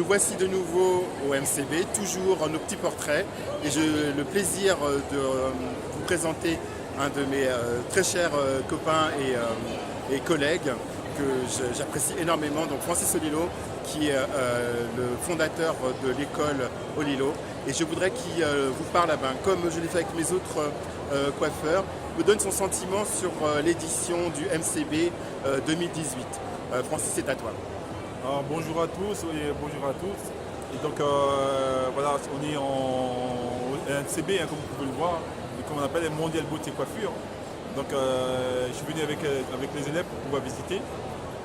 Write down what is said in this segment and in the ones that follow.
Nous voici de nouveau au MCB, toujours nos petits portraits, et j'ai le plaisir de vous présenter un de mes très chers copains et collègues que j'apprécie énormément, donc Francis Olilo, qui est le fondateur de l'école Olilo. Et je voudrais qu'il vous parle, comme je l'ai fait avec mes autres coiffeurs, me donne son sentiment sur l'édition du MCB 2018. Francis, c'est à toi. Alors, bonjour à tous et bonjour à tous. Et donc voilà, on est en MCB, comme vous pouvez le voir, comme on appelle le Mondial Beauté Coiffure. Donc je suis venu avec les élèves pour pouvoir visiter.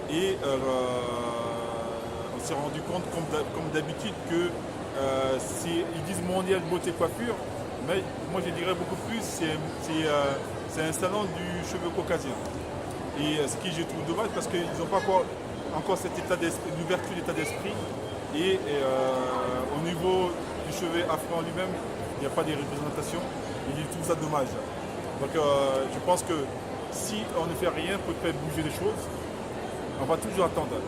Et on s'est rendu compte, comme d'habitude, que ils disent Mondial Beauté Coiffure, mais moi je dirais beaucoup plus, c'est un salon du cheveu caucasien. Et ce qui je trouve dommage parce qu'ils n'ont pas encore cet état d'esprit, l'ouverture d'état d'esprit. Et au niveau du cheveu afro en lui-même, il n'y a pas de représentation. Et je trouve ça dommage. Donc je pense que si on ne fait rien pour faire bouger les choses, on va toujours attendre.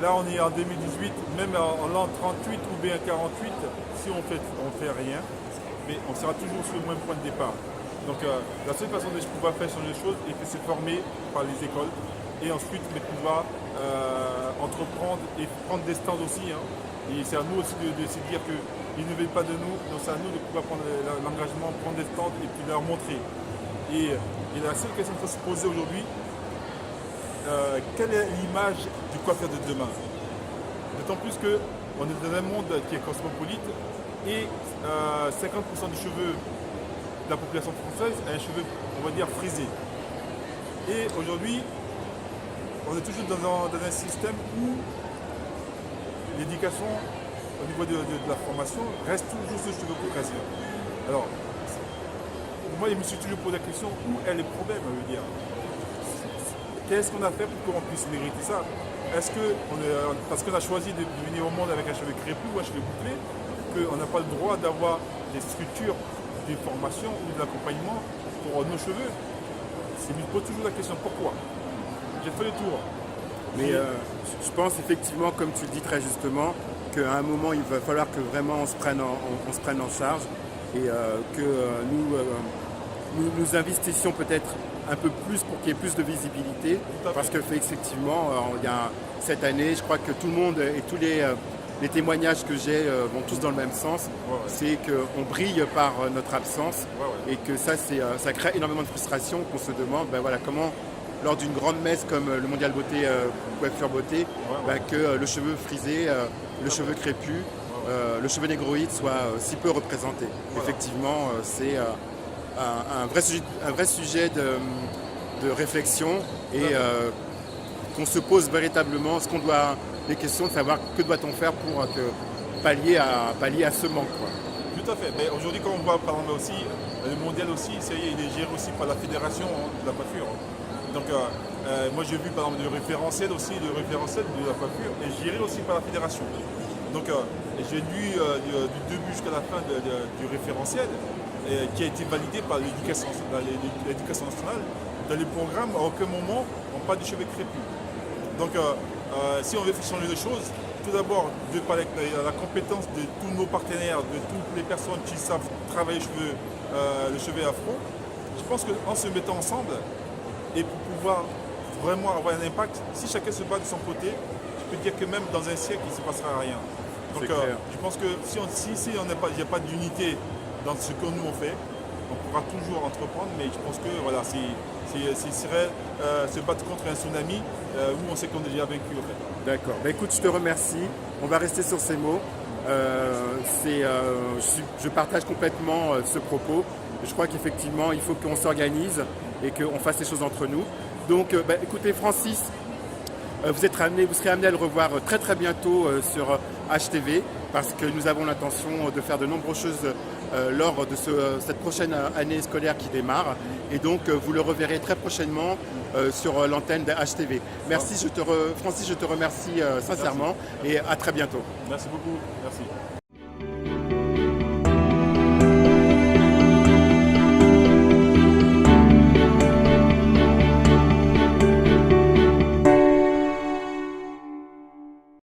Là on est en 2018, même en l'an 38 ou bien 48, si on fait rien, mais on sera toujours sur le même point de départ. Donc la seule façon de pouvoir faire changer les choses est de se former par les écoles et ensuite de pouvoir entreprendre et prendre des stands aussi. Hein. Et c'est à nous aussi de se dire qu'ils ne veulent pas de nous, donc c'est à nous de pouvoir prendre l'engagement, prendre des stands et puis leur montrer. Et la seule question qu'il faut se poser aujourd'hui, quelle est l'image du coiffeur de demain? D'autant plus qu'on est dans un monde qui est cosmopolite et 50% des cheveux de la population française a un cheveu, on va dire, frisé. Et aujourd'hui, on est toujours dans un système où l'éducation au niveau de la formation reste toujours ce cheveu caucasien. Alors, moi, je me suis toujours posé la question, où est le problème, à dire? Qu'est-ce qu'on a fait pour qu'on puisse mériter ça? Est-ce que, parce qu'on a choisi de venir au monde avec un cheveu crépus ou un cheveu bouclé, qu'on n'a pas le droit d'avoir des structures de formation ou de l'accompagnement pour nos cheveux? Je me pose toujours la question, pourquoi? J'ai fait le tour. Mais je pense effectivement, comme tu le dis très justement, qu'à un moment il va falloir que vraiment on se prenne en charge et que nous investissions peut-être un peu plus pour qu'il y ait plus de visibilité, parce que effectivement, cette année, je crois que tout le monde et tous les témoignages que j'ai vont tous dans le même sens. C'est qu'on brille par notre absence et que ça crée énormément de frustration, qu'on se demande comment, lors d'une grande messe comme le Mondial Beauté, Coiffure Beauté, que le cheveu frisé, le cheveu crépus, le cheveu négroïde soit si peu représenté. Effectivement, c'est un vrai sujet de réflexion et qu'on se pose véritablement les questions de savoir que doit-on faire pour pallier à ce manque. Quoi. Tout à fait. Mais aujourd'hui, quand on voit par exemple aussi, le mondial aussi, il est géré aussi par la fédération de la coiffure. Donc moi j'ai vu par exemple le référentiel de la coiffure est géré aussi par la fédération. Donc j'ai lu du début jusqu'à la fin du référentiel qui a été validé par l'éducation nationale. Dans les programmes, à aucun moment on parle du cheveu crépus. Donc si on veut faire changer les choses, tout d'abord de par la compétence de tous nos partenaires, de toutes les personnes qui savent travailler le cheveu afro, je pense qu'en se mettant ensemble et pour pouvoir vraiment avoir un impact, si chacun se bat de son côté, je peux dire que même dans un siècle, il ne se passera rien. Donc je pense que si il n'y a pas d'unité dans ce que nous on fait, on pourra toujours entreprendre, mais je pense que voilà, ce serait se battre contre un tsunami où on sait qu'on est déjà vaincu. En fait. D'accord. Écoute, je te remercie. On va rester sur ces mots. Je partage complètement ce propos. Je crois qu'effectivement, il faut qu'on s'organise et qu'on fasse les choses entre nous. Donc, écoutez, Francis, vous serez amené à le revoir très très bientôt sur HTV parce que nous avons l'intention de faire de nombreuses choses lors de cette prochaine année scolaire qui démarre. Et donc, vous le reverrez très prochainement sur l'antenne de HTV. Merci, Francis, je te remercie sincèrement et à très bientôt. Merci beaucoup. Merci.